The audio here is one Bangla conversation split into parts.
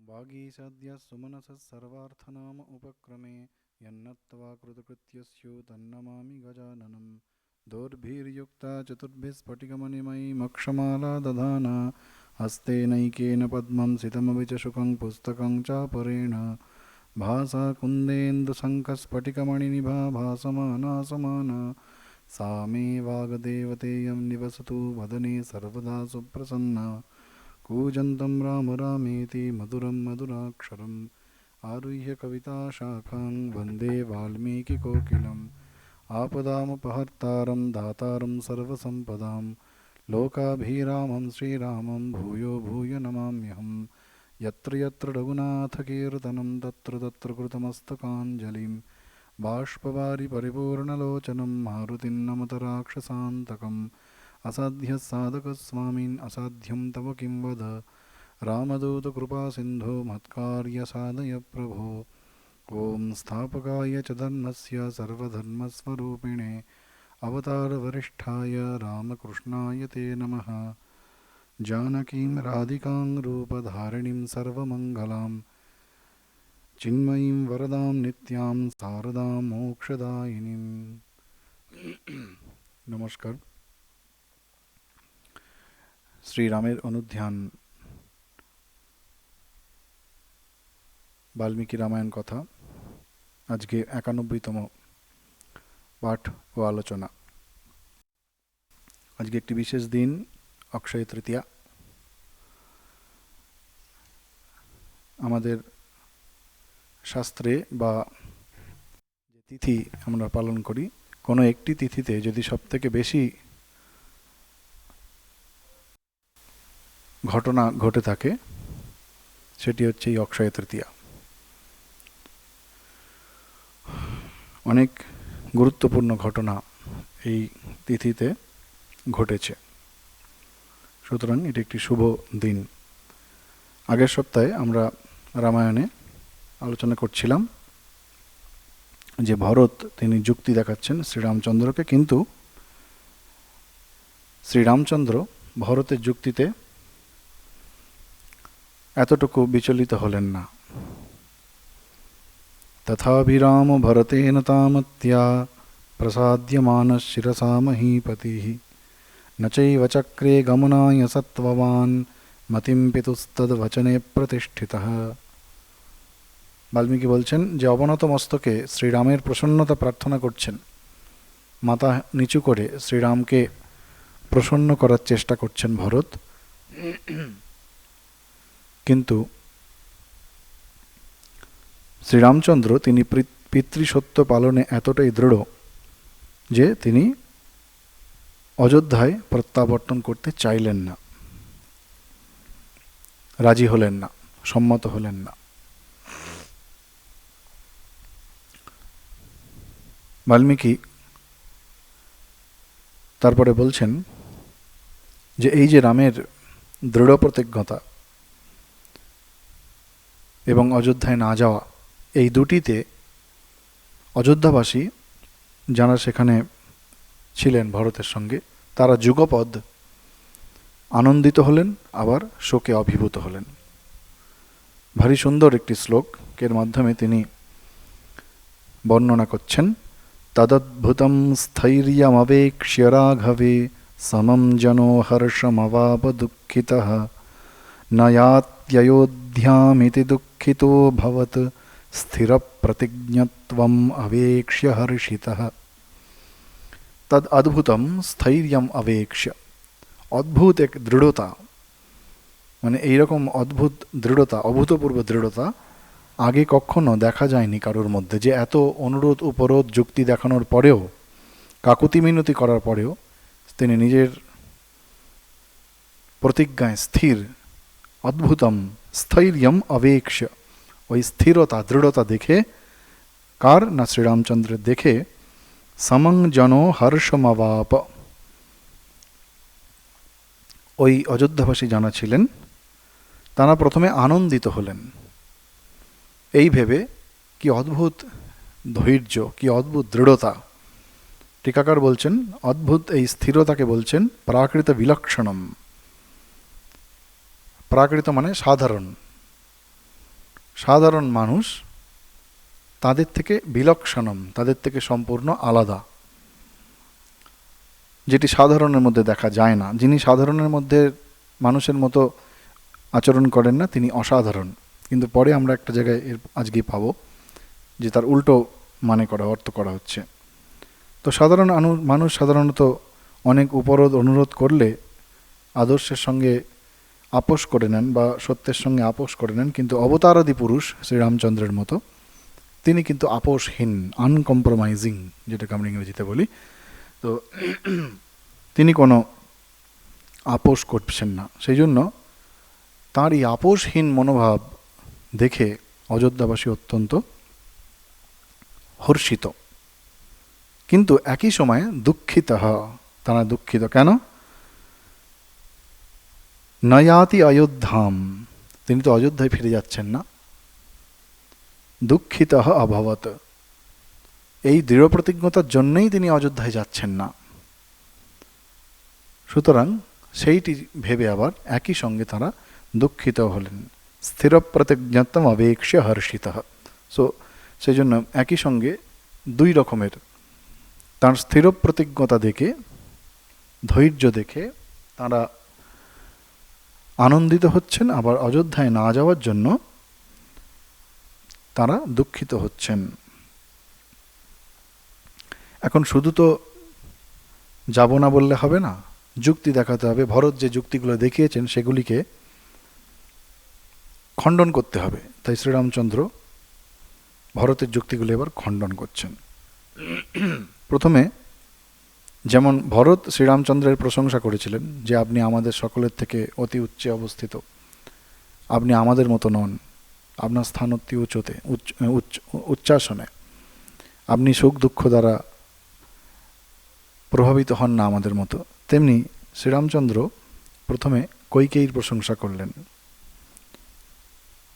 वागीषाद्य सुमनसः सर्वार्थनाम उपक्रमे यन्नत्वा कृतकृत्यस्यो तन्नमामि गजाननं दोर्भिर्युक्ता चतुर्भिस्फटिकमणिमयीमक्षमाला दधाना हस्तेनैकेन पद्मं सितमपि च शुकं पुस्तकं चापरेण भासा कुन्देन्दुशङ्खस्फटिकमणिनिभा भासमाना समाना सा मे वाग्देवतेयं निवसतु वदने सर्वदा सुप्रसन्ना कूजन्तं राम रामेति मधुरं मधुराक्षरम् आरुह्य कविताशाखां वन्दे वाल्मीकिकोकिलम् आपदामपहर्तारं दातारं सर्वसम्पदां लोकाभिरामं श्रीरामं भूयो भूय नमाम्यहम् यत्र यत्र रघुनाथकीर्तनं तत्र तत्र कृतमस्तकाञ्जलिं बाष्पवारि परिपूर्णलोचनं मारुतिं नमत राक्षसान्तकम् असाध्यसाधकस्वामिन् असाध्यं तव किं वद रामदूतकृपासिन्धो मत्कार्यसाधय प्रभो ॐ स्थापकाय च धर्मस्य सर्वधर्मस्वरूपिणे अवतारवरिष्ठाय रामकृष्णाय ते नमः। जानकीं राधिकां रूपधारिणीं सर्वमङ्गलां चिन्मयीं वरदां नित्यां शारदां मोक्षदायिनीं। नमस्कार। শ্রীরামের অনুধ্যান বাল্মীকি রামায়ণ কথা আজকে ৯১তম পাঠ ও আলোচনা। আজকে একটি বিশেষ দিন, অক্ষয় তৃতীয়া। আমাদের শাস্ত্রে বা যে তিথি আমরা পালন করি, কোনো একটি তিথিতে যদি সবথেকে বেশি ঘটনা ঘটে থাকে সেটি হচ্ছে এই অক্ষয় তৃতীয়া। অনেক গুরুত্বপূর্ণ ঘটনা এই তিথিতে ঘটেছে, সুতরাং এটি একটি শুভ দিন। আগের সপ্তাহে আমরা রামায়ণে আলোচনা করছিলাম যে ভরত তিনি যুক্তি দেখাচ্ছেন শ্রীরামচন্দ্রকে, কিন্তু শ্রীরামচন্দ্র ভরতের যুক্তিতে এতটুকু বিচলিত হলেন না। তথাভিরাম ভরতেন তামত্যা প্রসাদ্যমান শিরসা মহীপতি নচৈব চক্রে গমনায় সত্ত্ববান মতিম পিতুস্তদ বচনে প্রতিষ্ঠিতঃ। বাল্মীকি বলছেন যে অবনত মস্তকে শ্রীরামের প্রসন্নতা প্রার্থনা করছেন, মাথা নিচু করে শ্রীরামকে প্রসন্ন করার চেষ্টা করছেন ভরত, কিন্তু শ্রীরামচন্দ্র তিনি পিতৃসত্য পালনে এতটাই দৃঢ় যে তিনি অযোধ্যায় প্রত্যাবর্তন করতে চাইলেন না, রাজি হলেন না, সম্মত হলেন না। বাল্মীকি তারপরে বলছেন যে এই যে রামের দৃঢ় প্রতিজ্ঞতা এবং অযোধ্যায় না যাওয়া, এই দুটিতে অযোধ্যাবাসী যারা সেখানে ছিলেন ভরতের সঙ্গে, তারা যুগপদ আনন্দিত হলেন, আবার শোকে অভিভূত হলেন। ভারী সুন্দর একটি শ্লোকের মাধ্যমে তিনি বর্ণনা করছেন। তদদ্ভুতম স্থৈর্যমবেক্ষ্য রাঘবে সমম জনো হর্ষমবাপ দুঃখিতঃ নয়াত্যয়োধ্যামিতি দুঃখিতো ভবত স্থির প্রতিজ্ঞত্বম অবেক্ষ্য হর্ষিতঃ। তদ অদ্ভুতম স্থৈর্যম অবেক্ষ্য, অদ্ভুত এক দৃঢ়তা, মানে এইরকম অদ্ভুত দৃঢ়তা, অভূতপূর্ব দৃঢ়তা আগে কখনো দেখা যায়নি কারোর মধ্যে, যে এত অনুরোধ উপরোধ যুক্তি দেখানোর পরেও, কাকুতি মিনতি করার পরেও তিনি নিজের প্রতিজ্ঞায় স্থির। অদ্ভুতম স্থৈর্যম অবেক্ষ্য, ওই স্থিরতা দৃঢ়তা দেখে, কার না শ্রীরামচন্দ্রের দেখে, সমং জন হর্ষমবাপ, ওই অযোধ্যাবাসী জানা ছিলেন তারা প্রথমে আনন্দিত হলেন। এই ভেবে কি অদ্ভুত ধৈর্য, কি অদ্ভুত দৃঢ়তা। টিকাকার বলছেন অদ্ভুত এই স্থিরতাকে বলছেন প্রাকৃত বিলক্ষণম। প্রাকৃত মানে সাধারণ, সাধারণ মানুষ তাদের থেকে বিলক্ষণম, তাদের থেকে সম্পূর্ণ আলাদা, যেটি সাধারণের মধ্যে দেখা যায় না। যিনি সাধারণের মধ্যে মানুষের মতো আচরণ করেন না, তিনি অসাধারণ। কিন্তু পরে আমরা একটা জায়গায় আজকে পাবো যে তার উল্টো মানে করা, অর্থ করা হচ্ছে। তো সাধারণ মানুষ সাধারণত অনেক উপরোধ অনুরোধ করলে আদর্শের সঙ্গে আপোষ করে নেন বা সত্যের সঙ্গে আপোষ করে নেন, কিন্তু অবতারাদি পুরুষ শ্রীরামচন্দ্রের মতো তিনি কিন্তু আপোষহীন, আনকম্প্রোমাইজিং, যেটাকে আমরা ইংরেজিতে বলি। তো তিনি কোনো আপোষ করছেন না। সেই জন্য তাঁর এই আপোষহীন মনোভাব দেখে অযোধ্যাবাসী অত্যন্ত হর্ষিত, কিন্তু একই সময়ে দুঃখিত। তারা দুঃখিত কেন? নয়াতি অযোধ্যাম, তিনি তো অযোধ্যায় ফিরে যাচ্ছেন না। দুঃখিত অভবত, এই দৃঢ় প্রতিজ্ঞতার জন্যই তিনি অযোধ্যায় যাচ্ছেন না। সুতরাং সেইটি ভেবে আবার একই সঙ্গে তারা দুঃখিত হলেন। স্থির প্রতিজ্ঞাত্বম অবেক্ষ্য হর্ষিত। সো সেই জন্য একই সঙ্গে দুই রকমের, তার স্থির প্রতিজ্ঞতা দেখে, ধৈর্য দেখে তারা আনন্দিত হচ্ছেন, আবার অযোধ্যায় না যাওয়ার জন্য তারা দুঃখিত হচ্ছেন। এখন শুধু তো যাব না বললে হবে না, যুক্তি দেখাতে হবে। ভরত যে যুক্তিগুলো দেখিয়েছেন সেগুলিকে খণ্ডন করতে হবে। তাই শ্রীরামচন্দ্র ভরতের যুক্তিগুলো এবার খণ্ডন করছেন। প্রথমে যেমন ভরত শ্রীরামচন্দ্রের প্রশংসা করেছিলেন যে আপনি আমাদের সকলের থেকে অতি উচ্চে অবস্থিত, আপনি আমাদের মতো নন, আপনার স্থান অতি উচ্চতে, উচ্চাসনে, আপনি সুখ দুঃখ দ্বারা প্রভাবিত হন না আমাদের মতো। তেমনি শ্রীরামচন্দ্র প্রথমে কৈকেয়ীর প্রশংসা করলেন,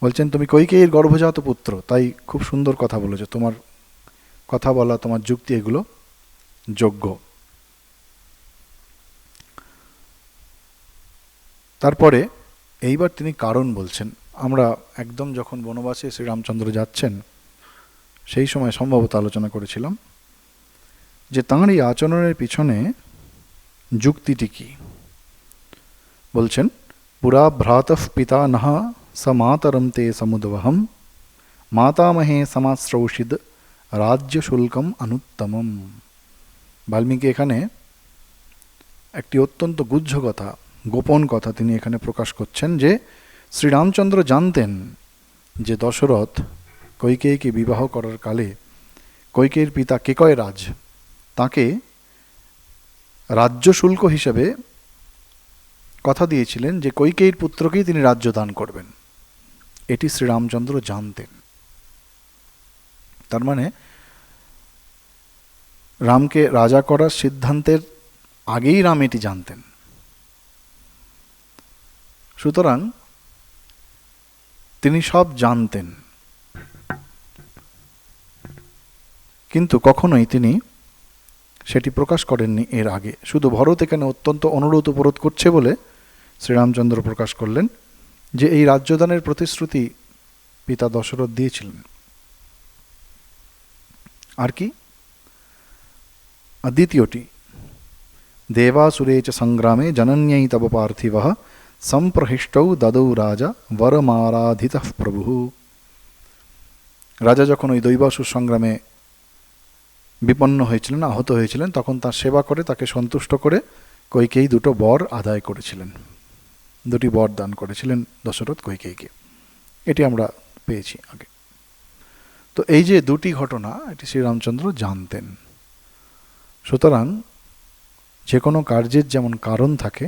বলছেন তুমি কৈকেয়ীর গর্ভজাত পুত্র, তাই খুব সুন্দর কথা বলেছো, তোমার কথা বলা, তোমার যুক্তি এগুলো যোগ্য। তারপরে এইবার তিনি কারণ বলছেন। আমরা একদম যখন বনবাসে শ্রীরামচন্দ্র যাচ্ছেন সেই সময় সম্ভবত আলোচনা করেছিলাম যে তাঁর এই আচরণের পিছনে যুক্তিটি কি। বলছেন পুরা ভ্রাতঃ পিতা নহ স মাতরম তে সমুদ্বহম মাতামহে সমাশ্রৌষিদ রাজ্য শুল্কম অনুত্তমম। বাল্মীকি এখানে একটি অত্যন্ত গুহ্য কথা, গোপন কথা তিনি এখানে প্রকাশ করছেন যে শ্রীরামচন্দ্র জানতেন যে দশরথ কৈকেয়ীকে বিবাহ করার কালে কৈকেয়ীর পিতা কেকয়রাজ তাকে রাজ্য শুল্ক হিসেবে কথা দিয়েছিলেন যে কৈকেয়ীর পুত্রকেই তিনি রাজ্য দান করবেন। এটি শ্রীরামচন্দ্র জানতেন। তার মানে রামকে রাজা করার সিদ্ধান্তের আগেই রাম এটি জানতেন। সুতরাং তিনি সব জানতেন, কিন্তু কখনোই তিনি সেটি প্রকাশ করেননি এর আগে। শুধু ভরত এখানে অত্যন্ত অনুরোধ উপরোধ করছে বলে শ্রীরামচন্দ্র প্রকাশ করলেন যে এই রাজ্যদানের প্রতিশ্রুতি পিতা দশরথ দিয়েছিলেন। আর কি? দ্বিতীয়টি, দেবাসুরে চ সংগ্রামে জনন্যৈ তব পার্থিব সম্প্রহিষ্টৌ দদৌ রাজা বরমারাধিত প্রভু। রাজা যখন ওই দৈবাসুর সংগ্রামে বিপন্ন হয়েছিলেন, আহত হয়েছিলেন, তখন তার সেবা করে তাকে সন্তুষ্ট করে কৈকেয়ী দুটো বর আদায় করেছিলেন, দুটি বর দান করেছিলেন দশরথ কৈকেয়ীকে। এটি আমরা পেয়েছি আগে। তো এই যে দুটি ঘটনা, এটি শ্রীরামচন্দ্র জানতেন। সুতরাং যে কোনো কার্যের যেমন কারণ থাকে,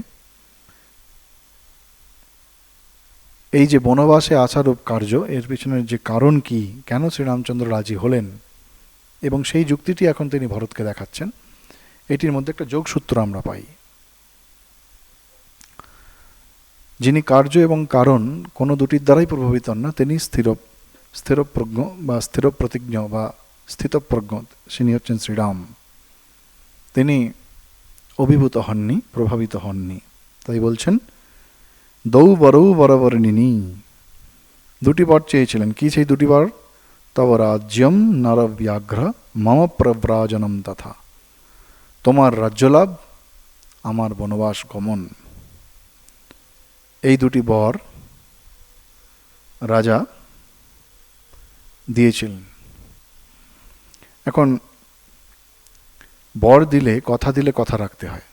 এই যে বনবাসে আসারূপ কার্য, এর পিছনের যে কারণ কি, কেন শ্রীরামচন্দ্র রাজি হলেন, এবং সেই যুক্তিটি এখন তিনি ভরতকে দেখাচ্ছেন, এটির মধ্যে একটা যোগসূত্র আমরা পাই। যিনি কার্য এবং কারণ কোনো দুটির দ্বারাই প্রভাবিত হন না, তিনি স্থিরপ্রজ্ঞ বা স্থিরপ্রতিজ্ঞ বা স্থিতপ্রজ্ঞ, তিনি হচ্ছেন শ্রীরাম। তিনি অভিভূত হননি, প্রভাবিত হননি। তাই বলছেন দৌ বরৌ বরবর্ণিনী, দুটি বর চেয়েছিলেন। কি সেই দুটি বর? তব রাজ্যম নরব্যাঘ্র মম প্রব্রাজনম তথা, তোমার রাজ্যলাভ, আমার বনবাস গমন। এই দুটি বর রাজা দিয়েছিলেন। এখন বর দিলে, কথা দিলে কথা রাখতে হয়।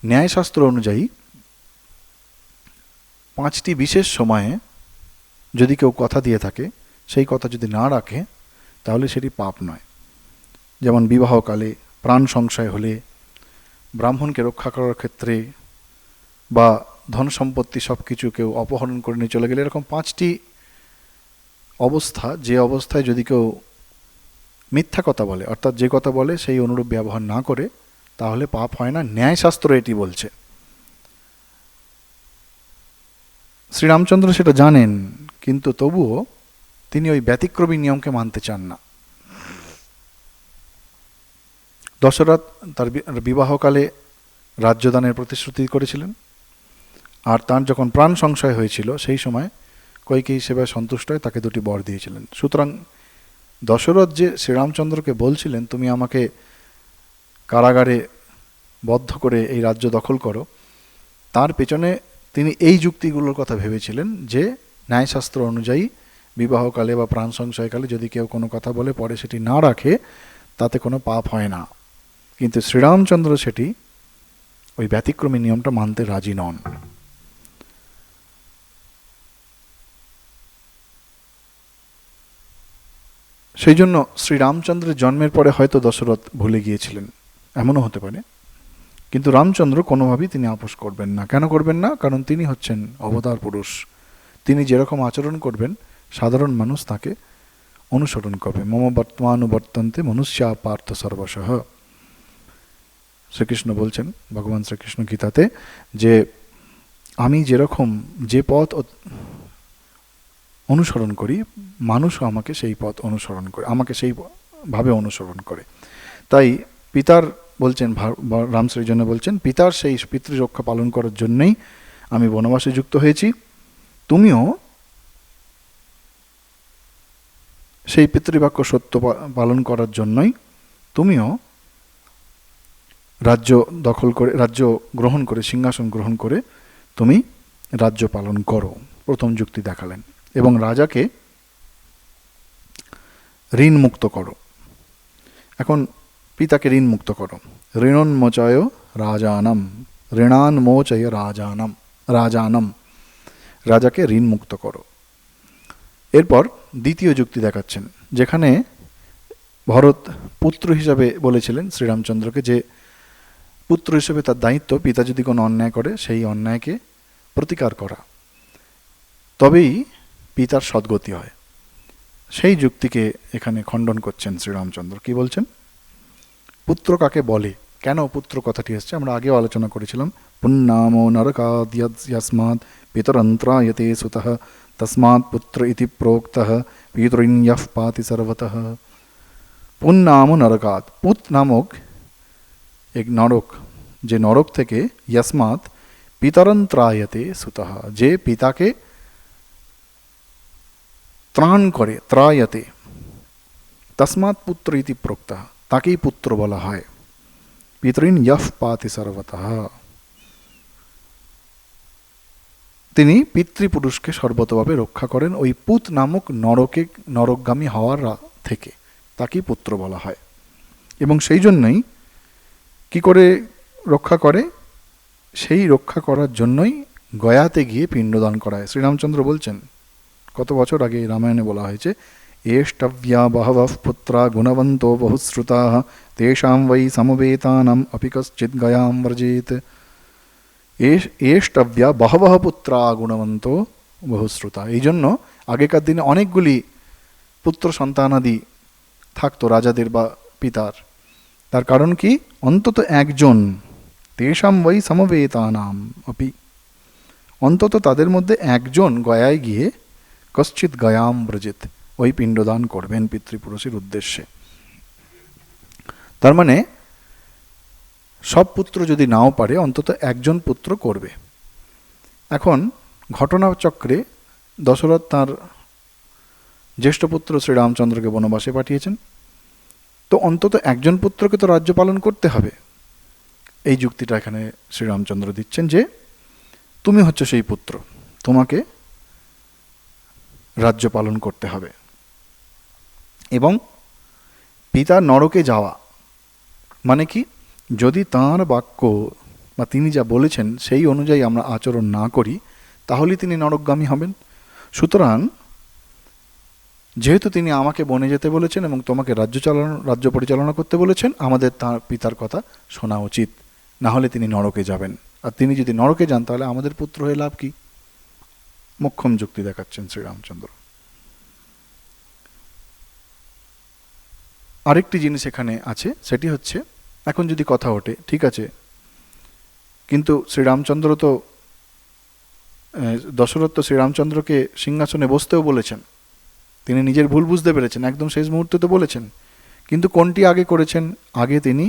ন্যায়শাস্ত্র অনুযায়ী 5টি বিশেষ সময়ে যদি কেউ কথা দিয়ে থাকে, সেই কথা যদি না রাখে তাহলে সেটি পাপ নয়। যেমন বিবাহকালে, প্রাণ সংশয় হলে, ব্রাহ্মণকে রক্ষা করার ক্ষেত্রে, বা ধন সম্পত্তি সব কিছু কেউ অপহরণ করে নিয়ে চলে গেলে, এরকম 5টি অবস্থা, যে অবস্থায় যদি কেউ মিথ্যা কথা বলে, অর্থাৎ যে কথা বলে সেই অনুরূপ ব্যবহার না করে, তাহলে পাপ হয় না। ন্যায়শাস্ত্র এটি বলছে। শ্রীরামচন্দ্র সেটা জানেন, কিন্তু তবুও তিনি ওই ব্যতিক্রমী নিয়মকে মানতে চান না। দশরথ তার বিবাহকালে রাজ্যদানের প্রতিশ্রুতি করেছিলেন, আর তার যখন প্রাণ সংশয় হয়েছিল সেই সময় কইকেয়ী সেবায় সন্তুষ্ট হয়ে তাকে দুটি বর দিয়েছিলেন। সুতরাং দশরথ যে শ্রীরামচন্দ্রকে বলছিলেন তুমি আমাকে কারাগারে বদ্ধ করে এই রাজ্য দখল করো, তার পেছনে তিনি এই যুক্তিগুলোর কথা ভেবেছিলেন যে ন্যায়শাস্ত্র অনুযায়ী বিবাহকালে বা প্রাণ সংশয়কালে যদি কেউ কোনো কথা বলে পরে সেটি না রাখে, তাতে কোনো পাপ হয় না। কিন্তু শ্রীরামচন্দ্র সেটি, ওই ব্যতিক্রমী নিয়মটা মানতে রাজি নন। সেই জন্য শ্রীরামচন্দ্রের জন্মের পরে হয়তো দশরথ ভুলে গিয়েছিলেন, এমনও হতে পারে। কিন্তু রামচন্দ্র কোনোভাবেই তিনি আপোষ করবেন না। কেন করবেন না? কারণ তিনি হচ্ছেন অবতার পুরুষ। তিনি যেরকম আচরণ করবেন সাধারণ মানুষ তাকে অনুসরণ করবে। মম বর্তমানুবর্তন্তে মনুষ্যা পার্থ সর্বশঃ। শ্রীকৃষ্ণ বলছেন, ভগবান শ্রীকৃষ্ণ গীতাতে, যে আমি যেরকম যে পথ অনুসরণ করি, মানুষও আমাকে সেই পথ অনুসরণ করে, আমাকে সেইভাবে অনুসরণ করে। তাই পিতার বলছেন, রামশ্রী জন্য বলছেন, পিতার সেই পিতৃরক্ষা পালন করার জন্যই আমি বনবাসে যুক্ত হয়েছি। তুমিও সেই পিতৃবাক্য সত্য পালন করার জন্যই তুমিও রাজ্য দখল করে, রাজ্য গ্রহণ করে, সিংহাসন গ্রহণ করে তুমি রাজ্য পালন করো। প্রথম যুক্তি দেখালেন। এবং রাজাকে ঋণ মুক্ত করো। এখন পিতাকে ঋণ মুক্ত করো। ঋণোন্মোচয় রাজানম, ঋণান্মোচয় রাজানম, রাজাকে ঋণ মুক্ত করো। এরপর দ্বিতীয় যুক্তি দেখাচ্ছেন, যেখানে ভরত পুত্র হিসাবে বলেছিলেন শ্রীরামচন্দ্রকে যে পুত্র হিসেবে তার দায়িত্ব পিতা যদি কোনো অন্যায় করে সেই অন্যায়কে প্রতিকার করা, তবেই পিতার সদ্গতি হয়। সেই যুক্তিকে এখানে খণ্ডন করছেন শ্রীরামচন্দ্র। কি বলছেন? পুত্র কাকে বলে, কেন পুত্র কথাটি এসছে আমরা আগেও আলোচনা করেছিলাম। পুন্নামো নরকাদ্যস্মাৎ পিতরন্ত্রায়তে সুতঃ তস্মাৎ পুত্র ইতি প্রোক্তঃ পিতৃণ্যঃ পাতি সর্বতঃ। পুন্নামো নরকাৎ, পুত নামক এক নরক, যে নরক থেকে যস্মাৎ পিতরন্ত্রায়তে সুতঃ, যে পিতাকে ত্রাণ করে, ত্রায়তে, তস্মাৎ পুত্র ইতি প্রোক্তঃ, তাকেই পুত্র বলা হয়। পিতৃণ্যঃ পাতি সর্বতঃ, তিনি পিতৃপুরুষকে সর্বতভাবে রক্ষা করেন ওই পুত নামক নরকগামী হওয়ার থেকে, তাকেই পুত্র বলা হয়। এবং সেই জন্যই কি করে রক্ষা করে, সেই রক্ষা করার জন্যই গয়াতে গিয়ে পিণ্ডদান করায়। শ্রীরামচন্দ্র বলছেন, কত বছর আগে রামায়ণে বলা হয়েছে, এষ্টব্যা বহবঃ পুত্রা গুণবন্তো বহুশ্রুতাঃ তেষাং বৈ সমবেতানাম অপি কশ্চিৎ গয়াম ব্রজেত। এষ্টব্যা বহবঃ পুত্রা গুণবন্তো বহুশ্রুতা। এই জন্য আগেকার দিনে অনেকগুলি পুত্র সন্তানাদি থাকতো রাজাদের বা পিতার। তার কারণ কি? অন্তত একজন, তেষাং বৈ সমবেতানাম অপি, অন্তত তাদের মধ্যে একজন গয়ায় গিয়ে কশ্চিৎ গয়াম ব্রজেত, ওই পিণ্ডদান করবেন পিতৃপুরুষের উদ্দেশ্যে। তার মানে সব পুত্র যদি নাও পারে অন্তত একজন পুত্র করবে। এখন ঘটনাচক্রে দশরথ তাঁর জ্যেষ্ঠ পুত্র শ্রীরামচন্দ্রকে বনবাসে পাঠিয়েছেন, তো অন্তত একজন পুত্রকে তো রাজ্য পালন করতে হবে। এই যুক্তিটা এখানে শ্রীরামচন্দ্র দিচ্ছেন যে তুমি হচ্ছে সেই পুত্র, তোমাকে রাজ্য পালন করতে হবে। এবং পিতার নরকে যাওয়া মানে কি, যদি তাঁর বাক্য বা তিনি যা বলেছেন সেই অনুযায়ী আমরা আচরণ না করি তাহলে তিনি নরকগামী হবেন। সুতরাং যেহেতু তিনি আমাকে বনে যেতে বলেছেন এবং তোমাকে রাজ্য পরিচালনা করতে বলেছেন, আমাদের তাঁর পিতার কথা শোনা উচিত, না হলে তিনি নরকে যাবেন। আর তিনি যদি নরকে যান তাহলে আমাদের পুত্র হয়ে লাভ কি? মোক্ষম যুক্তি দেখাচ্ছেন শ্রীরামচন্দ্র। আরেকটি জিনিস এখানে আছে, সেটি হচ্ছে এখন যদি কথা ওঠে, ঠিক আছে, কিন্তু শ্রীরামচন্দ্র তো দশরথ তো শ্রীরামচন্দ্রকে সিংহাসনে বসতেও বলেছেন, তিনি নিজের ভুল বুঝতে পেরেছেন, একদম শেষ মুহূর্তে তো বলেছেন, কিন্তু কোনটি আগে করেছেন? আগে তিনি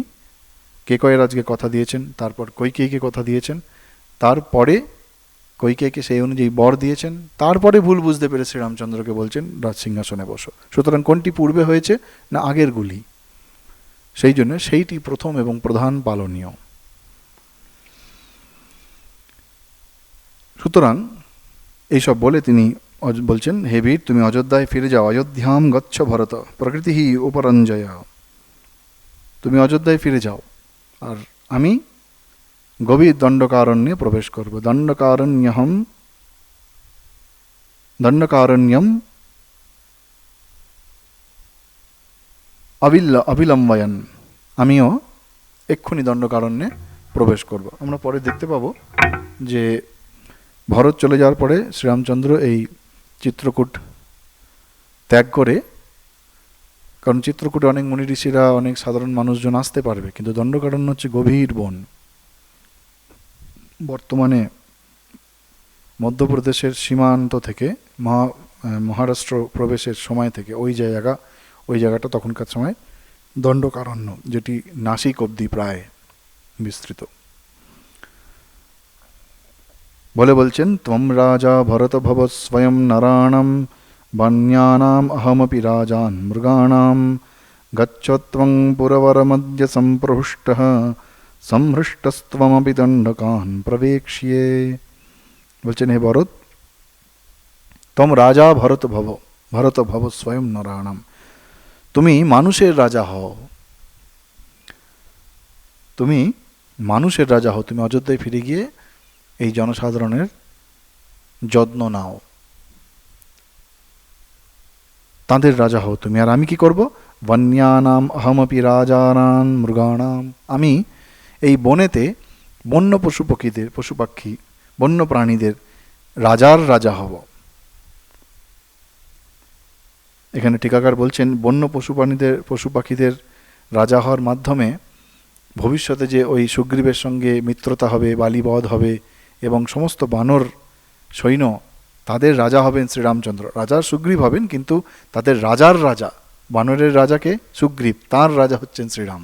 কেকয়রাজকে কথা দিয়েছেন, তারপর কৈকেয়ীকে কথা দিয়েছেন, তারপরে কৈকেয়ীকে সেই অনুযায়ী বর দিয়েছেন, তারপরে ভুল বুঝতে পেরে শ্রীরামচন্দ্রকে বলছেন রাজ সিংহাসনে বসো। সুতরাং কোনটি পূর্বে হয়েছে না আগের গুলি? সেই জন্য সেইটি প্রথম এবং প্রধান পালনীয়। সুতরাং এইসব বলে তিনি বলছেন, হে বীর, তুমি অযোধ্যায় ফিরে যাও। অযোধ্যাম গচ্ছ ভরত প্রকৃতি উপরঞ্জয়। তুমি অযোধ্যায় ফিরে যাও, আর আমি গভীর দণ্ডকারণ্যে প্রবেশ করব। দণ্ডকারণ্যম অবিলম্বয়ন, আমিও এক্ষুনি দণ্ডকারণ্যে প্রবেশ করব। আমরা পরে দেখতে পাবো যে ভরত চলে যাওয়ার পরে শ্রীরামচন্দ্র এই চিত্রকূট ত্যাগ করে, কারণ চিত্রকূটে অনেক মুনি ঋষিরা, অনেক সাধারণ মানুষজন আসতে পারবে, কিন্তু দণ্ডকারণ্য হচ্ছে গভীর বন। বর্তমানে মধ্যপ্রদেশের সীমান্ত থেকে মহারাষ্ট্র প্রবেশের সময় থেকে ওই জায়গাটা তখনকার সময় দণ্ডকারণ্য, যেটি নাসিক অবধি প্রায় বিস্তৃত। বলছেন, ত্বম রাজা ভরত ভব স্বয়ং নরাণাম বন্যানাম অহমপি রাজান মৃগাণাম গচ্ছত্বং পুরবরমদ্য সম্প্রহৃষ্টঃ সংহৃষ্টস্ত্বমপি দণ্ডকান প্রবেক্ষ্যে। বলছেন, হে ভরত, তম রাজা ভরত ভব স্বয়ং নরাণাম, তুমি মানুষের রাজা হও, তুমি মানুষের রাজা হও, তুমি অযোধ্যায় ফিরে গিয়ে এই জনসাধারণের যত্ন নাও, তাদের রাজা হও তুমি। আর আমি কি করব? বন্যানাম অহমপি রাজানান মৃগাণাম, আমি এই বনেতে বন্য পশু পাখি বন্য প্রাণীদের রাজার রাজা হব। এখানে টিকাকার বলছেন, বন্য পশু পাখিদের রাজা হওয়ার মাধ্যমে ভবিষ্যতে যে ওই সুগ্রীবের সঙ্গে মিত্রতা হবে, বালিবধ হবে এবং সমস্ত বানর সৈন্য, তাদের রাজা হবেন শ্রীরামচন্দ্র। রাজা সুগ্রীব হবেন, কিন্তু তাদের রাজার রাজা, বানরের রাজাকে সুগ্রীব, তার রাজা হচ্ছেন শ্রীরাম।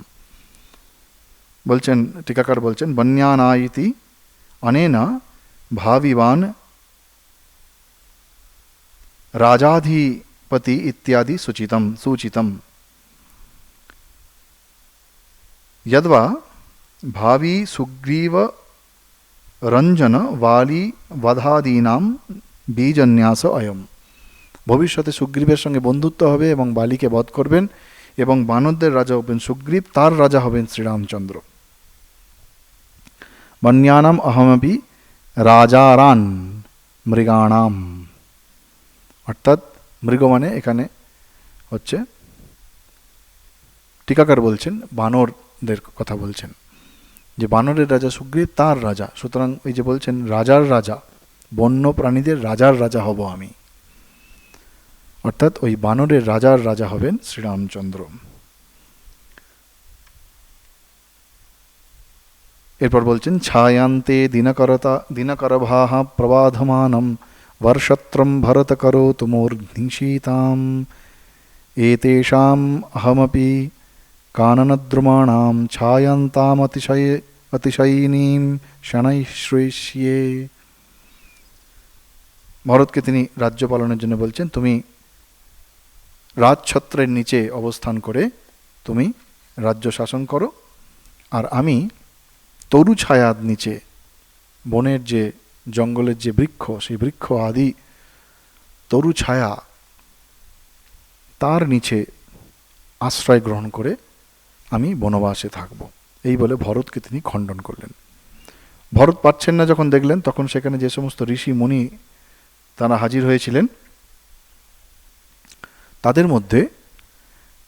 বলছেন টিকাকার বলছেন, বন্যানাইতি অনেনা ভাবিবান রাজাধিপতি ইত্যাদি সূচিতম যদ্বা ভাবি সুগ্রীব রঞ্জন বালি বধাদীনাম বীজন্যাস অয়ম। ভবিষ্যতে সুগ্রীবের সঙ্গে বন্ধুত্ব হবে এবং বালিকে বধ করবেন, এবং বানরদের রাজা হবেন সুগ্রীব, তার রাজা হবেন শ্রীরামচন্দ্র। বন্যানাম অহমপি রাজারান মৃগাণাম, অর্থাৎ মৃগ মানে এখানে হচ্ছে, টিকাকার বলছেন বানরদের কথা বলছেন, যে বানরের রাজা সুগ্রীব, তার রাজা। সুতরাং এই যে বলছেন রাজার রাজা, বন্য প্রাণীদের রাজার রাজা হব আমি, অর্থাৎ ওই বানরের রাজার রাজা হবেন শ্রীরামচন্দ্র। এরপর বলছেন, ছায়ান্তে দিনকরভাহ প্রবাধমানম বর্ষত্রম ভরত করোতু মূর্ধ্নিশীতাম এতেষাম অহমপি কাননদ্রুমাণাম ছায়ান্তাম অতিশয়িনীম শনৈঃ শ্রয়িষ্যে। ভরতকে তিনি রাজ্য পালনের জন্য বলছেন, তুমি রাজছত্রের নিচে অবস্থান করে তুমি রাজ্য শাসন করো, আর আমি তরু ছায়ার নিচে, বনের যে জঙ্গলের যে বৃক্ষ, সেই বৃক্ষ আদি তরু ছায়া, তার নিচে আশ্রয় গ্রহণ করে আমি বনবাসে থাকব। এই বলে ভরতকে তিনি খণ্ডন করলেন। ভরত পারছেন না যখন দেখলেন, তখন সেখানে যে সমস্ত ঋষি মুনি তারা হাজির হয়েছিলেন, তাদের মধ্যে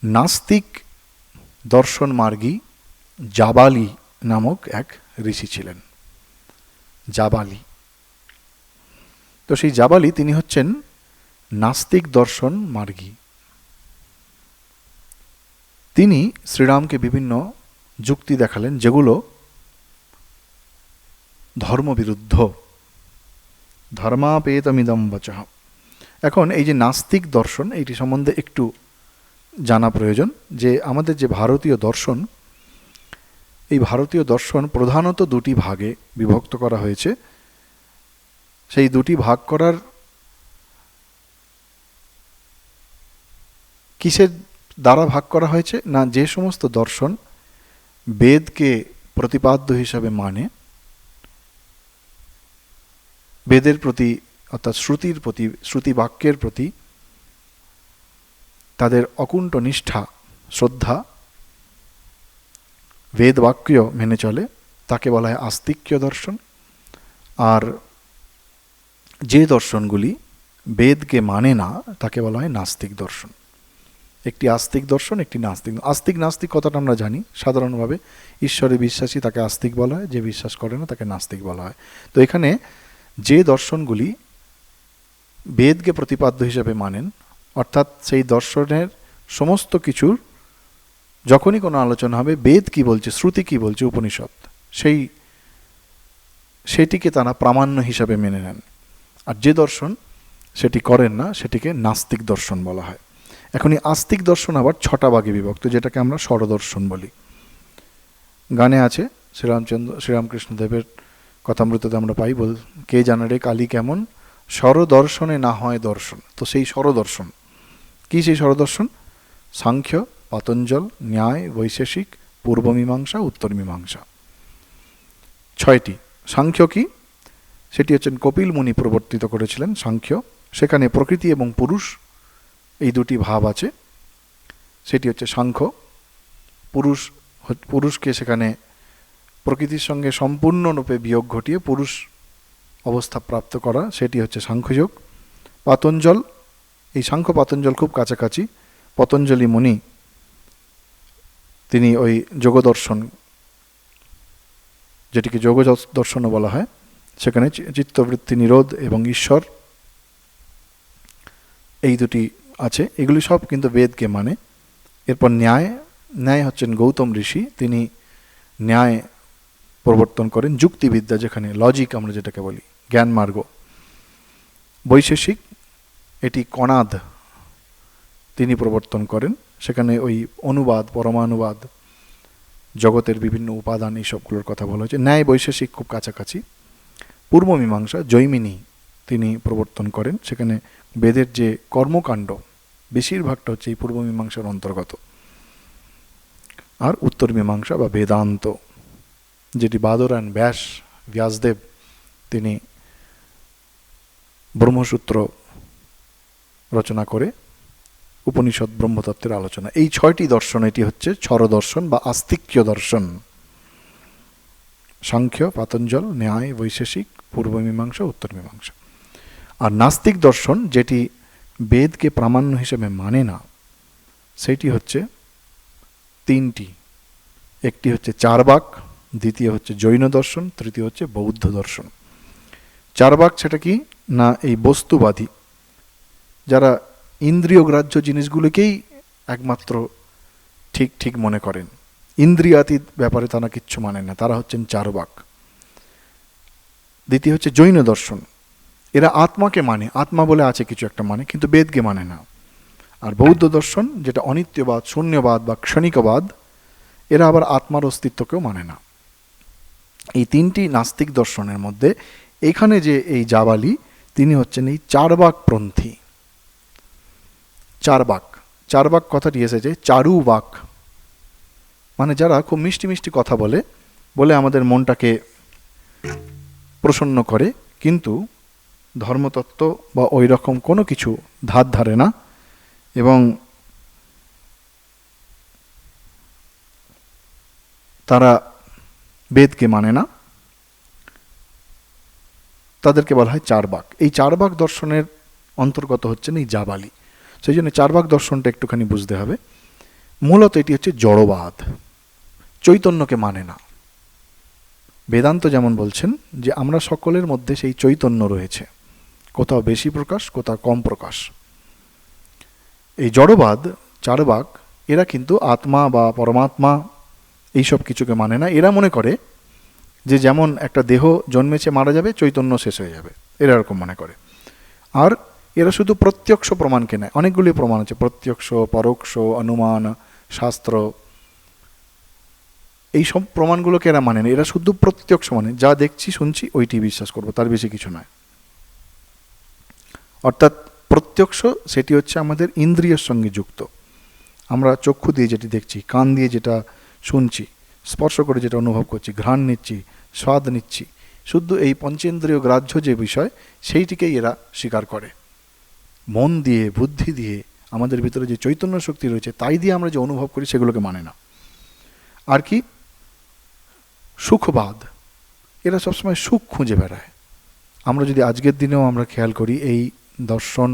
নাস্তিক দর্শন মার্গী জাবালি নামক এক ঋষি ছিলেন। জাবালি, তো সেই জাবালি তিনি হচ্ছেন নাস্তিক দর্শন মার্গী। তিনি শ্রীরামকে বিভিন্ন যুক্তি দেখালেন যেগুলো ধর্মবিরুদ্ধ। ধর্মাপেতমিদম বচঃ। এখন এই যে নাস্তিক দর্শন, এইটি সম্বন্ধে একটু জানা প্রয়োজন, যে আমাদের যে ভারতীয় দর্শন, এই ভারতীয় দর্শন প্রধানত দুটি ভাগে বিভক্ত করা হয়েছে। সেই দুটি ভাগ করার কিসের দ্বারা ভাগ করা হয়েছে না, যে সমস্ত দর্শন বেদকে প্রতিপাদ্য হিসাবে মানে, বেদের প্রতি অর্থাৎ শ্রুতির প্রতি, শ্রুতি বাক্যের প্রতি তাদের অকুণ্ঠ নিষ্ঠা, শ্রদ্ধা, বেদ বাক্য মেনে চলে, তাকে বলা হয় আস্তিক্য দর্শন। আর যে দর্শনগুলি বেদকে মানে না, তাকে বলা হয় নাস্তিক দর্শন। একটি আস্তিক দর্শন, একটি নাস্তিক। আস্তিক নাস্তিক কথাটা আমরা জানি সাধারণভাবে, ঈশ্বরে বিশ্বাসী তাকে আস্তিক বলা হয়, যে বিশ্বাস করে না তাকে নাস্তিক বলা হয়। তো এখানে যে দর্শনগুলি বেদকে প্রতিপাদ্য হিসেবে মানেন, অর্থাৎ সেই দর্শনের সমস্ত কিছুর যখনই কোনো আলোচনা হবে, বেদ কি বলছে, শ্রুতি কি বলছে, উপনিষদ, সেটিকে তারা প্রামাণ্য হিসাবে মেনে নেন। আর যে দর্শন সেটি করেন না, সেটিকে নাস্তিক দর্শন বলা হয়। এখন এই আস্তিক দর্শন আবার 6টা ভাগে বিভক্ত, যেটাকে আমরা স্বরদর্শন বলি। গানে আছে, শ্রীরামকৃষ্ণদেবের কথামৃততে আমরা পাই, কে জানে রে কালী কেমন, স্বরদর্শনে না হয় দর্শন। তো সেই স্বরদর্শন কি? সেই স্বরদর্শন সাংখ্য, পাতঞ্জল, ন্যায়, বৈশেষিক, পূর্বমীমাংসা, উত্তর মীমাংসা, 6টি। সাংখ্য কি? সেটি হচ্ছেন কপিল মুনি প্রবর্তিত করেছিলেন সাংখ্য। সেখানে প্রকৃতি এবং পুরুষ এই দুটি ভাব আছে, সেটি হচ্ছে সাংখ্য। পুরুষকে সেখানে প্রকৃতির সঙ্গে সম্পূর্ণরূপে বিয়োগ ঘটিয়ে পুরুষ অবস্থা প্রাপ্ত করা, সেটি হচ্ছে সাংখ্যযোগ। পাতঞ্জল, এই সাংখ্য পাতঞ্জল খুব কাছাকাছি। পতঞ্জলি মুনি তিনি ওই যোগদর্শন, যেটিকে যোগ দর্শনও বলা হয়, সেখানে চিত্তবৃত্তি নিরোধ এবং ঈশ্বর, এই দুটি আছে। এগুলি সব কিন্তু বেদকে মানে। এরপর ন্যায় হচ্ছেন গৌতম ঋষি, তিনি ন্যায় প্রবর্তন করেন, যুক্তিবিদ্যা, যেখানে লজিক আমরা যেটাকে বলি, জ্ঞান মার্গ। বৈশেষিক, এটি কণাদ তিনি প্রবর্তন করেন, সেখানে ওই অনুবাদ, পরমাণুবাদ, জগতের বিভিন্ন উপাদান, এই সবগুলোর কথা বলা হয়েছে। ন্যায় বৈশেষিক খুব কাছাকাছি। পূর্ব মীমাংসা জৈমিনী তিনি প্রবর্তন করেন, সেখানে বেদের যে কর্মকাণ্ড বেশিরভাগটা হচ্ছে এই পূর্ব মীমাংসার অন্তর্গত। আর উত্তর মীমাংসা বা বেদান্ত, যেটি বাদরায়ণ ব্যাসদেব তিনি ব্রহ্মসূত্র রচনা করে উপনিষদ ব্রহ্মতত্ত্বের আলোচনা। এই 6টি দর্শন, এটি হচ্ছে স্বরদর্শন বা আস্তিক্য দর্শন। সাংখ্য, পাতঞ্জল, ন্যায়, বৈশেষিক, পূর্ব মীমাংসা, উত্তর মীমাংসা। আর নাস্তিক দর্শন, যেটি বেদকে প্রামাণ্য হিসেবে মানে না, সেটি হচ্ছে 3টি। একটি হচ্ছে চারবাক, দ্বিতীয় হচ্ছে জৈন দর্শন, তৃতীয় হচ্ছে বৌদ্ধ দর্শন। চারবাক সেটা কি না, এই বস্তুবাদী, যারা ইন্দ্রিয়গ্রাহ্য জিনিসগুলোকেই একমাত্র ঠিক মনে করেন, ইন্দ্রিয়াতীত ব্যাপারে তারা কিচ্ছু মানেন না, তারা হচ্ছেন চারবাক। দ্বিতীয় হচ্ছে জৈন দর্শন, এরা আত্মাকে মানে, আত্মা বলে আছে কিছু একটা মানে, কিন্তু বেদকে মানে না। আর বৌদ্ধ দর্শন, যেটা অনিত্যবাদ, শূন্যবাদ বা ক্ষণিকবাদ, এরা আবার আত্মার অস্তিত্বকেও মানে না। এই 3টি নাস্তিক দর্শনের মধ্যে এখানে যে এই জাবালি, তিনি হচ্ছেন এই চারবাকপন্থী। চারবাক, চারবাক কথাটি এসেছে চারুবাক, মানে যারা খুব মিষ্টি মিষ্টি কথা বলে বলে আমাদের মনটাকে প্রসন্ন করে, কিন্তু ধর্মতত্ত্ব বা ওই রকম কোনো কিছু ধার ধারে না, এবং তারা বেদকে মানে না, তাদেরকে বলা হয় চারবাক। এই চারবাক দর্শনের অন্তর্গত হচ্ছেন এই জাবালি। সেই জন্য চারবাক দর্শনটা একটুখানি বুঝতে হবে। মূলত এটি হচ্ছে জড়বাদ, চৈতন্যকে মানে না। বেদান্ত যেমন বলছেন যে আমরা সকলের মধ্যে সেই চৈতন্য রয়েছে, কোথাও বেশি প্রকাশ, কোথাও কম প্রকাশ। এই জড়বাদ, চারবাক, এরা কিন্তু আত্মা বা পরমাত্মা এইসব কিছুকে মানে না। এরা মনে করে যে যেমন একটা দেহ জন্মেছে মারা যাবে, চৈতন্য শেষ হয়ে যাবে, এরা এরকম মনে করে। আর এরা শুধু প্রত্যক্ষ প্রমাণকে নেয়। অনেকগুলি প্রমাণ আছে, প্রত্যক্ষ, পরোক্ষ, অনুমান, শাস্ত্র, এই সব প্রমাণগুলোকে এরা মানে না। এরা শুধু প্রত্যক্ষ মানে, যা দেখছি শুনছি ওইটি বিশ্বাস করবো, তার বেশি কিছু নয়। অর্থাৎ প্রত্যক্ষ সেটি হচ্ছে আমাদের ইন্দ্রিয়ের সঙ্গে যুক্ত। আমরা চক্ষু দিয়ে যেটি দেখছি, কান দিয়ে যেটা শুনছি, স্পর্শ করে যেটা অনুভব করছি, ঘ্রাণ নিচ্ছি, স্বাদ নিচ্ছি, শুধু এই পঞ্চেন্দ্রিয় গ্রাহ্য যে বিষয় সেইটিকেই এরা স্বীকার করে। মন দিয়ে, বুদ্ধি দিয়ে, আমাদের ভিতরে যে চৈতন্য শক্তি রয়েছে তাই দিয়ে আমরা যে অনুভব করি সেগুলোকে মানে না। আর কি সুখবাদ, এরা সবসময় সুখ খুঁজে বেড়ায়। আমরা যদি আজকের দিনেও আমরা খেয়াল করি, এই দর্শন,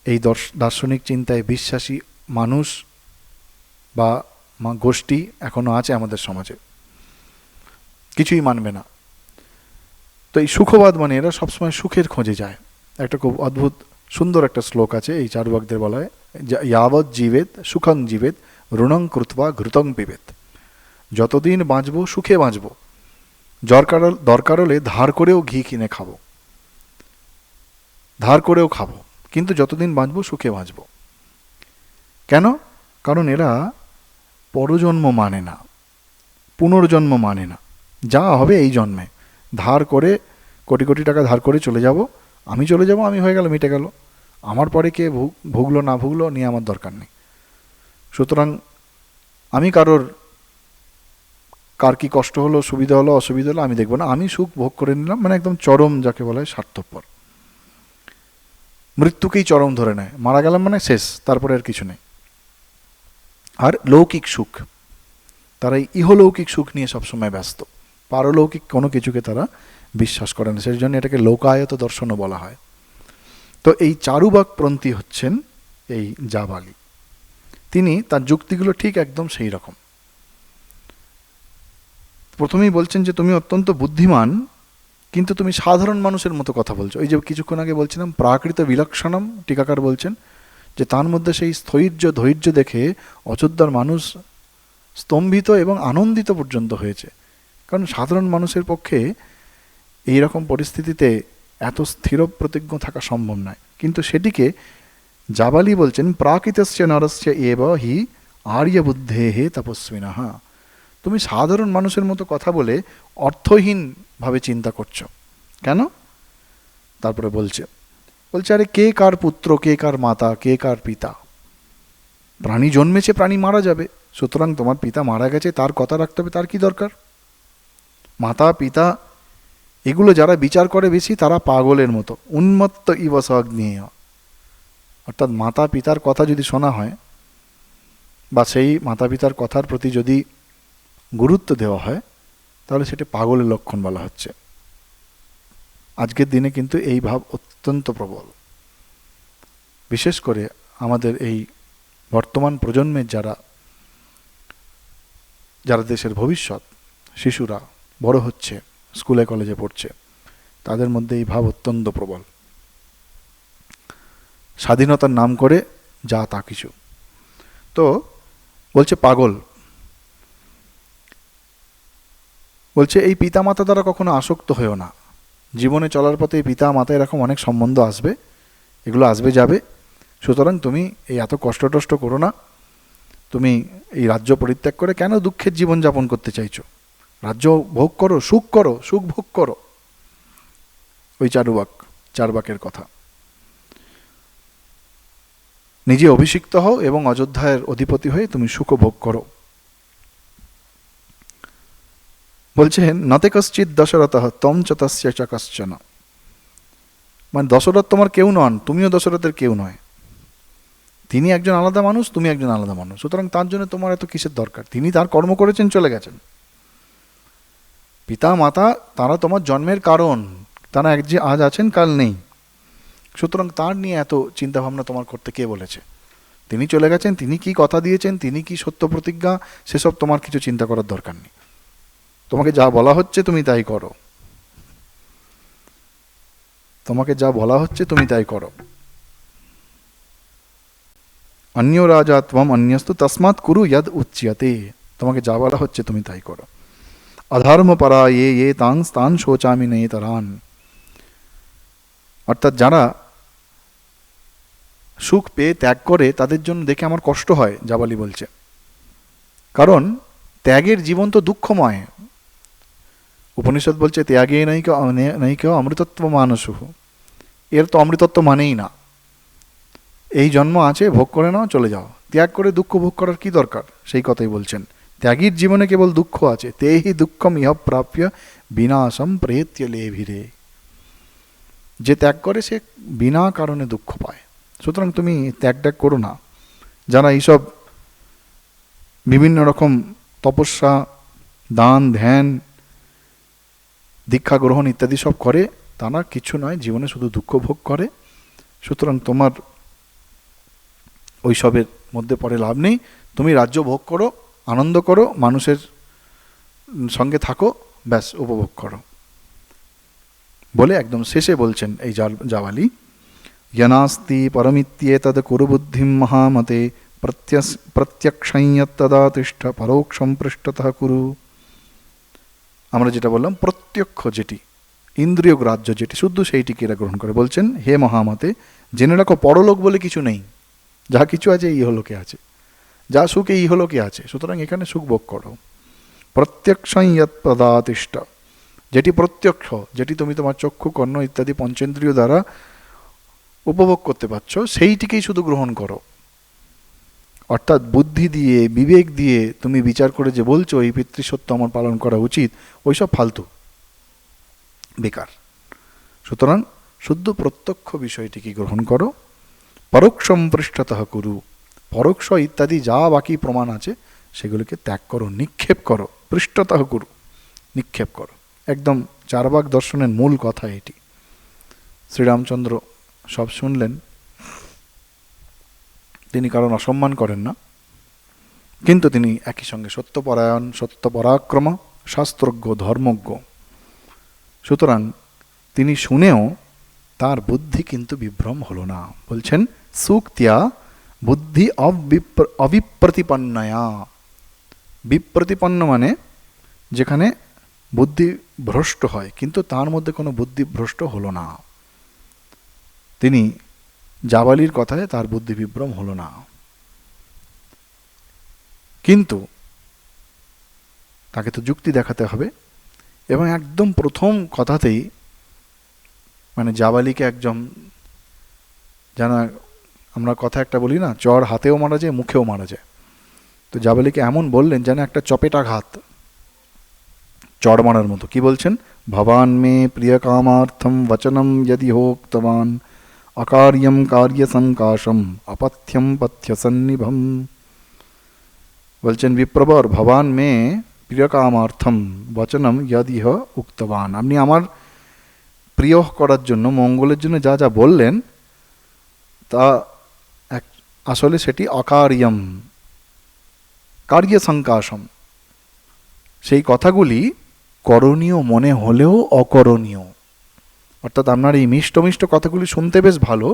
এই দার্শনিক চিন্তায় বিশ্বাসী মানুষ বা গোষ্ঠী এখনো আছে আমাদের সমাজে, কিছুই মানবে না। তো এই সুখবাদ মানে এরা সবসময় সুখের খোঁজে যায়। একটা খুব অদ্ভুত সুন্দর একটা শ্লোক আছে এই চারুবাকদের বলা হয়, যাবৎ জীবেত সুখং জীবেত ঋণং কৃত্বা ঘৃতং পিবেত। যতদিন বাঁচবো সুখে বাঁচবো, দরকার হলে ধার করেও ঘি কিনে খাবো, ধার করেও খাবো, কিন্তু যতদিন বাঁচবো সুখে বাঁচবো। কেন? কারণ এরা পরজন্ম মানে না, পুনর্জন্ম মানে না। যা হবে এই জন্মে, ধার করে কোটি কোটি টাকা ধার করে চলে যাব, আমি চলে যাব, আমি হয়ে গেল, মিটে গেল, আমার পরে কে ভুগলো না ভুগলো নিয়ে আমার দরকার নেই। সুতরাং আমি কার কি কষ্ট হলো, সুবিধা হলো, অসুবিধা হলো আমি দেখবো না, আমি সুখ ভোগ করে নিলাম। মানে একদম চরম, যাকে বলা হয় স্বার্থপর। মৃত্যুকেই চরম ধরে নেয়, মারা গেলাম মানে শেষ, তারপরে আর কিছু নেই। আর লৌকিক সুখ, তারা ইহলৌকিক সুখ নিয়ে সবসময় ব্যস্ত, পারলৌকিক কোনো কিছুকে তারা বিশ্বাস করে না। সেই জন্য এটাকে লোকায়ত দর্শনও বলা হয়। তো এই চারুবাকপন্থী হচ্ছেন এই জাবালি। তিনি তার যুক্তিগুলো ঠিক একদম সেই রকম। প্রথমেই বলছেন যে তুমি অত্যন্ত বুদ্ধিমান, কিন্তু তুমি সাধারণ মানুষের মতো কথা বলছো। এই যে কিছুক্ষণ আগে বলছিলাম প্রাকৃত বিলক্ষণম, টিকাকার বলছেন যে তার মধ্যে সেই স্থৈর্য ধৈর্য দেখে অযোধ্যার মানুষ স্তম্ভিত এবং আনন্দিত পর্যন্ত হয়েছে। কারণ সাধারণ মানুষের পক্ষে এই রকম পরিস্থিতিতে এত স্থির প্রতিজ্ঞ থাকা সম্ভব নয়। কিন্তু সেটিকে জাবালি বলছেন প্রাকৃতস্য নরস্য এব হি আর্য বুদ্ধেহে তপস্বিনঃ। তুমি সাধারণ মানুষের মতো কথা বলে অর্থহীনভাবে চিন্তা করছো কেন? তারপরে বলছে আরে কে কার পুত্র, কে কার মাতা, কে কার পিতা? প্রাণী জন্মেছে, প্রাণী মারা যাবে। সুতরাং তোমার পিতা মারা গেছে, তার কথা রাখতে হবে, তার কি দরকার? মাতা পিতা এগুলো যারা বিচার করে বেশি তারা পাগলের মতো, উন্মত্ত ইবসগ্নেয়। অর্থাৎ মাতা পিতার কথা যদি শোনা হয় বা সেই মাতা পিতার কথার প্রতি যদি গুরুত্ব দেওয়া হয়, তাহলে সেটা পাগলের লক্ষণ বলা হচ্ছে। আজকের দিনে কিন্তু এই ভাব অত্যন্ত প্রবল। বিশেষ করে আমাদের এই বর্তমান প্রজন্মের যারা দেশের ভবিষ্যৎ, শিশুরা বড় হচ্ছে, স্কুলে কলেজে পড়ছে, তাদের মধ্যে এই ভাব অত্যন্ত প্রবল। স্বাধীনতার নাম করে যা তা কিছু। তো বলছে পাগল, বলছে এই পিতা মাতা দ্বারা কখনো আসক্ত হয়েও না। জীবনে চলার পথে এই পিতা মাতা এরকম অনেক সম্বন্ধ আসবে, এগুলো আসবে যাবে। সুতরাং তুমি এই এত কষ্ট টষ্ট করো না। তুমি এই রাজ্য পরিত্যাগ করে কেন দুঃখের জীবনযাপন করতে চাইছো? রাজ্য ভোগ করো, সুখ ভোগ করো। ওই চার বাকের কথা। নিজে অভিষিক্ত হও এবং অযোধ্যার অধিপতি হয়ে তুমি সুখ ভোগ করো। বলছেন নতে কশ্চিৎ দশরথ তম চ তস্য চ কশ্চন, মানে দশরথ তোমার কেউ নন, তুমিও দশরথের কেউ নয়। তিনি একজন আলাদা মানুষ, তুমি একজন আলাদা মানুষ, সুতরাং তার জন্য তোমার এত কিসের দরকার? তিনি তার কর্ম করেছেন, চলে গেছেন। পিতা মাতা তারা তোমার জন্মের কারণ, তারা এক যে আজ আছেন কাল নেই, সুতরাং তার নিয়ে এত চিন্তাভাবনা তোমার করতে কে বলেছে? তিনি চলে গেছেন, তিনি কি কথা দিয়েছেন, তিনি কি সত্য প্রতিজ্ঞা, সেসব তোমার কিছু চিন্তা করার দরকার নেই। তোমাকে যা বলা হচ্ছে তুমি তাই করো, তোমাকে যা বলা হচ্ছে তুমি তাই করো। অন্য রাজা ত্বম অন্যস্তু তসমাৎ কুরু যদ উচ্যতে, তোমাকে যা বলা হচ্ছে তুমি তাই করো। অধর্ম পরা এ তাং স্তান শোচামি নেতরান, অর্থাৎ যারা সুখ পেয়ে ত্যাগ করে তাদের জন্য দেখে আমার কষ্ট হয়, জাবালি বলছে। কারণ ত্যাগের জীবন তো দুঃখময়। উপনিষদ বলছে ত্যাগে নৈক অমৃতত্ব মানসুহ, এর তো অমৃতত্ব মানেই না। এই জন্ম আছে, ভোগ করে নাও, চলে যাও। ত্যাগ করে দুঃখ ভোগ করার কি দরকার? সেই কথাই বলছেন। ত্যাগীর জীবনে কেবল দুঃখ আছে। তেহি দুঃখম ইহ প্রাপ্য বিনাশম প্রেত্য লেভিরে, যে ত্যাগ করে সে বিনা কারণে দুঃখ পায়। সুতরাং তুমি ত্যাগ করো না। যারা এইসব বিভিন্ন রকম তপস্যা, দান, ধ্যান, দীক্ষা গ্রহণ ইত্যাদি সব করে, তারা কিছু নয়, জীবনে শুধু দুঃখ ভোগ করে। সুতরাং তোমার ওইসবের মধ্যে পড়ে লাভ নেই। তুমি রাজ্য ভোগ করো, আনন্দ করো, মানুষের সঙ্গে থাকো, ব্যাস উপভোগ করো বলে একদম শেষে বলছেন এই জাবালি, यनास्ति परमित्येतद् कुरु बुद्धिं महामते प्रत्यक्षं तिष्ठ परोक्षं पृष्ठतः कुरु। আমরা যেটা বললাম প্রত্যক্ষ যেটি ইন্দ্রিয় গ্রাহ্য যেটি শুদ্ধ সেইটিকে এরা গ্রহণ করে। বলছেন হে মহামতে, জেনে রাখো পরলোক বলে কিছু নেই, যা কিছু আছে এই ইহলোকে আছে, যা সুখ এই ইহলোকে আছে, সুতরাং এখানে সুখ ভোগ করো। প্রত্যক্ষং তিষ্ঠ, যেটি প্রত্যক্ষ, যেটি তুমি তোমার চক্ষু, কর্ণ ইত্যাদি পঞ্চেন্দ্রিয় দ্বারা উপভোগ করতে পারছ, সেইটিকেই শুধু গ্রহণ করো। অর্থাৎ বুদ্ধি দিয়ে, বিবেক দিয়ে তুমি বিচার করে যে বলছো এই পিতৃসত্য আমার পালন করা উচিত, ওইসব ফালতু, বেকার। সুতরাং শুদ্ধ প্রত্যক্ষ বিষয়টিকে গ্রহণ করো। পরোক্ষম পৃষ্ঠতঃ কুরু, পরোক্ষ ইত্যাদি যা বাকি প্রমাণ আছে সেগুলিকে ত্যাগ করো, নিক্ষেপ করো। পৃষ্ঠতঃ কুরু, নিক্ষেপ করো। একদম চারবাক দর্শনের মূল কথা এটি। শ্রীরামচন্দ্র সব শুনলেন, তিনি কারণ অসম্মান করেন না, কিন্তু তিনি একই সঙ্গে সত্যপরায়ণ, সত্যপরাক্রম, শাস্ত্রজ্ঞ, ধর্মজ্ঞ। সুতরাং তিনি শুনেও তার বুদ্ধি কিন্তু বিভ্রম হলো না। বলছেন সুক্তিয়া বুদ্ধি অবিপ্রতিপন্নয়া। বিপ্রতিপন্ন মানে যেখানে বুদ্ধি ভ্রষ্ট হয়, কিন্তু তার মধ্যে কোনো বুদ্ধি ভ্রষ্ট হলো না। তিনি জাবালির কথায় তার বুদ্ধি বিভ্রম হলো না, কিন্তু তাকে তো যুক্তি দেখাতে হবে। এবং একদম প্রথম কথাতেই মানে জাবালিকে একদম, যেন আমরা কথা একটা বলি না, চর হাতেও মারা যায়, মুখেও মারা যায়। তো জাবালিকে এমন বললেন যেন একটা চপেটাঘাত, চড় মারার মতো। কি বলছেন? ভবান মে প্রিয় কামার্থম বচনম যদি হোক্তবান অকার্যম কার্য সংকাশম অপথ্যম পথ্য সন্নিভম। বলছেন বিপ্রবর, ভবান মে প্রিয় কামার্থম বচনম যদিহ উক্তবান, আপনি আমার প্রিয় করার জন্য, মঙ্গলের জন্য যা যা বললেন তা আসলে সেটি অকার্যম, কার্য সংকাশম, সেই কথাগুলি করণীয় মনে হলেও অকরণীয়। অর্থাৎ আপনার এই মিষ্ট মিষ্ট কথাগুলি শুনতে বেশ ভালো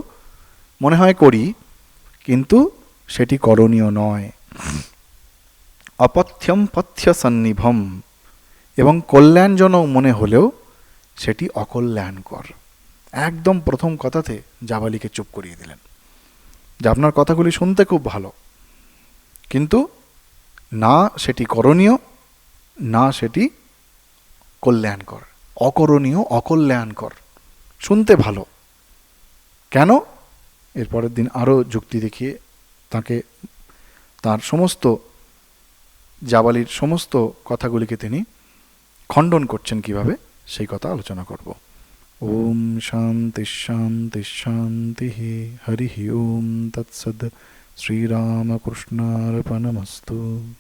মনে হয় করি, কিন্তু সেটি করণীয় নয়। অপথ্যম পথ্য সন্নিভম, এবং কল্যাণজনক মনে হলেও সেটি অকল্যাণকর। একদম প্রথম কথাতে জাবালিকে চুপ করিয়ে দিলেন যে আপনার কথাগুলি শুনতে খুব ভালো, কিন্তু না সেটি করণীয়, না সেটি কল্যাণকর, অকরণীয়, অকল্যাণকর। শুনতে ভালো। কেন? এর পরের দিন আরও যুক্তি দেখিয়ে তাকে তার সমস্ত জাবালির সমস্ত কথাগুলিকে তিনি খণ্ডন করছেন কিভাবে, সেই কথা আলোচনা করব। ওম শান্তি শান্তি শান্তি। হরি ওম তৎসদ। শ্রীরামকৃষ্ণার্পণমস্তু।